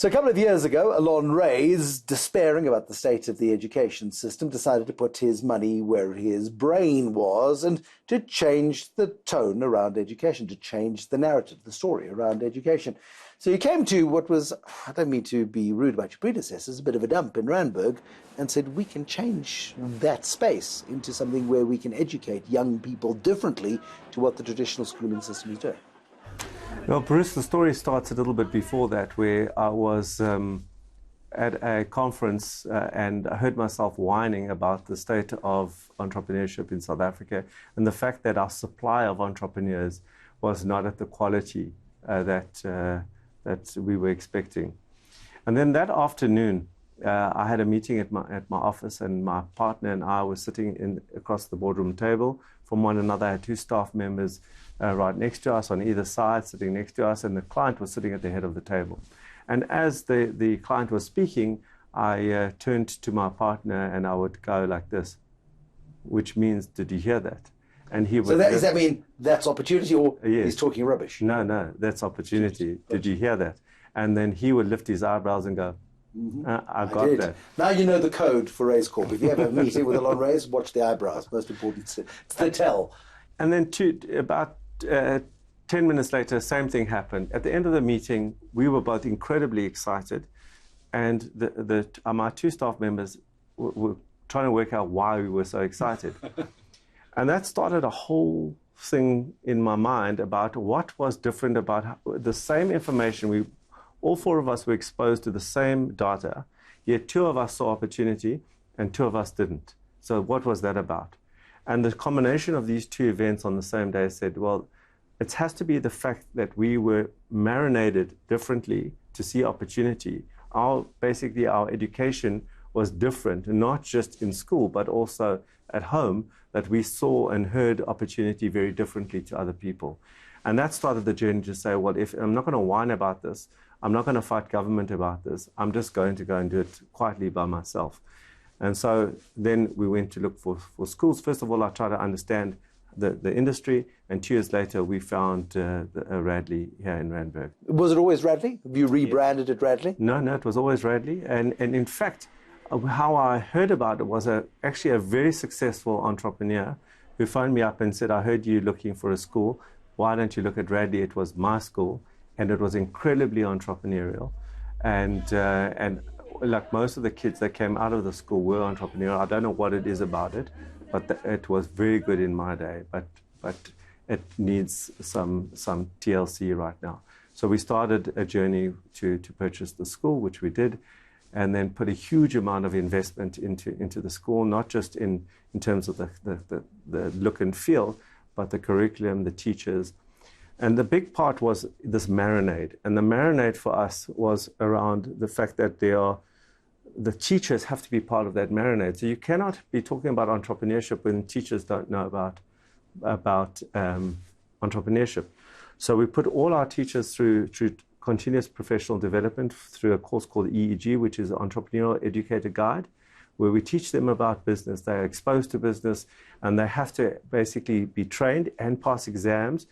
So a couple of years ago, Allon Raiz, despairing about the state of the education system, decided to put his money where his brain was and to change the tone around education, to change the narrative, the story around education. So he came to what was, I don't mean to be rude about your predecessors, a bit of a dump in Randburg, and said we can change that space into something where we can educate young people differently to what the traditional schooling system is doing. Well, Bruce, the story starts a little bit before that, where I was at a conference and I heard myself whining about the state of entrepreneurship in South Africa and the fact that our supply of entrepreneurs was not at the quality that we were expecting. And then that afternoon, I had a meeting at my office, and my partner and I were sitting across the boardroom table from one another. I had two staff members right next to us on either side, sitting next to us, and the client was sitting at the head of the table. And as the client was speaking, I turned to my partner and I would go like this, which means, did you hear that? And he would. So does that mean that's opportunity, or yes. He's talking rubbish? No, that's opportunity. Did you hear that? And then he would lift his eyebrows and go, I got that. Now you know the code for Raizcorp. If you have a meeting with Allon Raiz, watch the eyebrows. Most important, it's the tell. And then about 10 minutes later, same thing happened. At the end of the meeting, we were both incredibly excited, and my two staff members were trying to work out why we were so excited. And that started a whole thing in my mind about what was different about the same information. All four of us were exposed to the same data, yet two of us saw opportunity and two of us didn't. So what was that about? And the combination of these two events on the same day said, well, it has to be the fact that we were marinated differently to see opportunity. Basically, our education was different, not just in school, but also at home, that we saw and heard opportunity very differently to other people. And that started the journey to say, well, if I'm not going to whine about this, I'm not going to fight government about this, I'm just going to go and do it quietly by myself. And so then we went to look for schools. First of all, I tried to understand the industry, and 2 years later we found Radley here in Randburg. Was it always Radley? Have you rebranded it Radley? No, it was always Radley. And in fact, how I heard about it was actually a very successful entrepreneur who phoned me up and said, I heard you looking for a school. Why don't you look at Radley? It was my school, and it was incredibly entrepreneurial. And like most of the kids that came out of the school were entrepreneurial. I don't know what it is about it, but it was very good in my day. But it needs some TLC right now. So we started a journey to purchase the school, which we did, and then put a huge amount of investment into the school, not just in terms of the look and feel, but the curriculum, the teachers. And the big part was this marinade. And the marinade for us was around the fact that the teachers have to be part of that marinade. So you cannot be talking about entrepreneurship when teachers don't know about entrepreneurship. So we put all our teachers through continuous professional development through a course called EEG, which is the Entrepreneurial Educator Guide, where we teach them about business. They're exposed to business, and they have to basically be trained and pass exams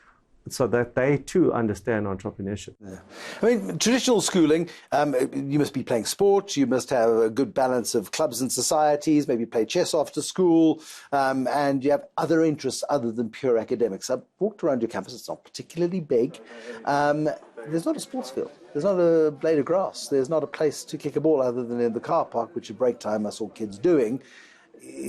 so that they too understand entrepreneurship. Yeah. I mean, traditional schooling, you must be playing sports, you must have a good balance of clubs and societies, maybe play chess after school, and you have other interests other than pure academics. I've walked around your campus, it's not particularly big. There's not a sports field, there's not a blade of grass, there's not a place to kick a ball other than in the car park, which at break time I saw kids doing.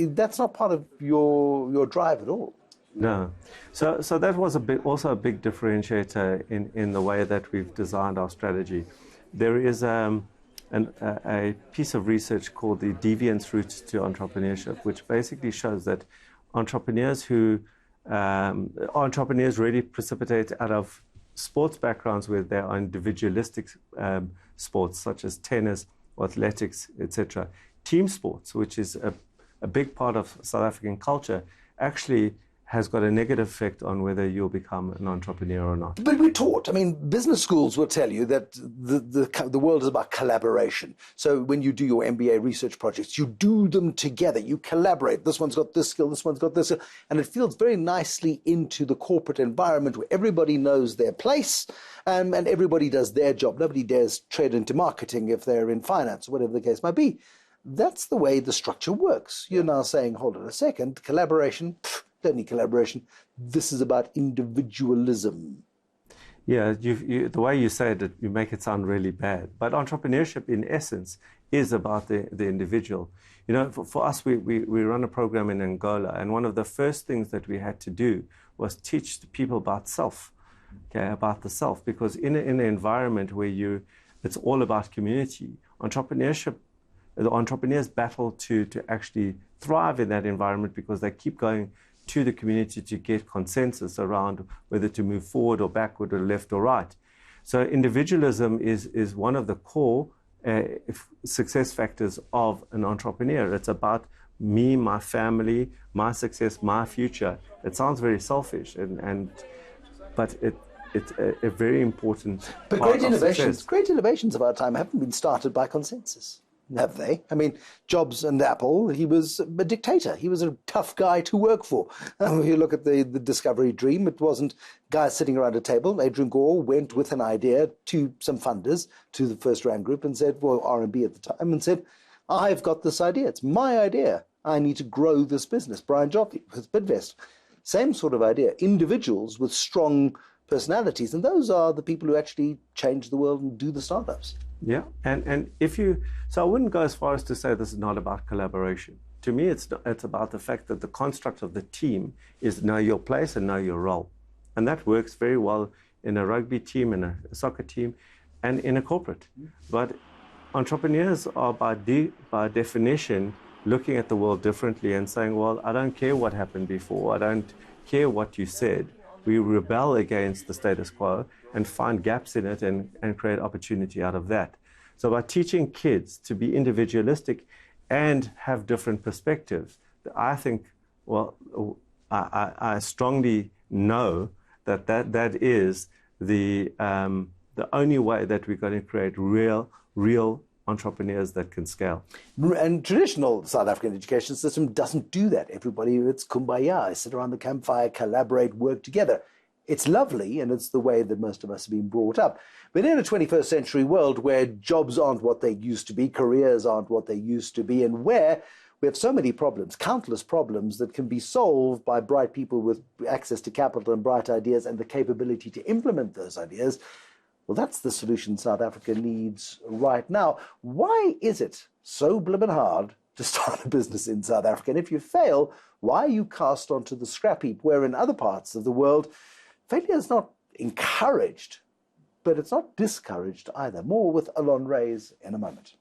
That's not part of your drive at all. No. So that was also a big differentiator in the way that we've designed our strategy. There is a piece of research called the Deviance Route to Entrepreneurship, which basically shows that entrepreneurs really precipitate out of sports backgrounds where they are individualistic sports, such as tennis, athletics, etc. Team sports, which is a big part of South African culture, actually has got a negative effect on whether you'll become an entrepreneur or not. But we're taught, I mean, business schools will tell you that the world is about collaboration. So when you do your MBA research projects, you do them together, you collaborate. This one's got this skill, this one's got this skill. And it feels very nicely into the corporate environment where everybody knows their place and everybody does their job. Nobody dares tread into marketing if they're in finance or whatever the case might be. That's the way the structure works. You're now saying, hold on a second, collaboration, don't need collaboration. This is about individualism. Yeah, the way you say it, you make it sound really bad. But entrepreneurship, in essence, is about the individual. You know, for us, we run a program in Angola, and one of the first things that we had to do was teach the people about self, about the self, because in an environment where it's all about community, the entrepreneurs battle to actually thrive in that environment because they keep going to the community to get consensus around whether to move forward or backward or left or right. So individualism is one of the core success factors of an entrepreneur. It's about me, my family, my success, my future. It sounds very selfish, but it's a very important But part great innovations of our time haven't been started by consensus. Have they? I mean, Jobs and Apple, he was a dictator. He was a tough guy to work for. If you look at the Discovery Dream, it wasn't guys sitting around a table. Adrian Gore went with an idea to some funders, to the First Rand Group, and said, well, R&B at the time, and said, I've got this idea. It's my idea. I need to grow this business. Brian Joffrey with Bidvest. Same sort of idea. Individuals with strong personalities, and those are the people who actually change the world and do the startups. Yeah, and so I wouldn't go as far as to say this is not about collaboration. To me, it's about the fact that the construct of the team is know your place and know your role. And that works very well in a rugby team, in a soccer team, and in a corporate. But entrepreneurs are by definition looking at the world differently and saying, well, I don't care what happened before. I don't care what you said. We rebel against the status quo and find gaps in it and create opportunity out of that. So by teaching kids to be individualistic and have different perspectives, I think, well, I strongly know that is the only way that we're going to create real entrepreneurs that can scale. And traditional South African education system doesn't do that. Everybody, it's kumbaya, sit around the campfire, collaborate, work together. It's lovely, and it's the way that most of us have been brought up. But in a 21st century world where jobs aren't what they used to be, careers aren't what they used to be, and where we have so many problems, countless problems that can be solved by bright people with access to capital and bright ideas and the capability to implement those ideas, well, that's the solution South Africa needs right now. Why is it so blimmin' hard to start a business in South Africa? And if you fail, why are you cast onto the scrap heap, where in other parts of the world, failure is not encouraged, but it's not discouraged either? More with Allon Raiz in a moment.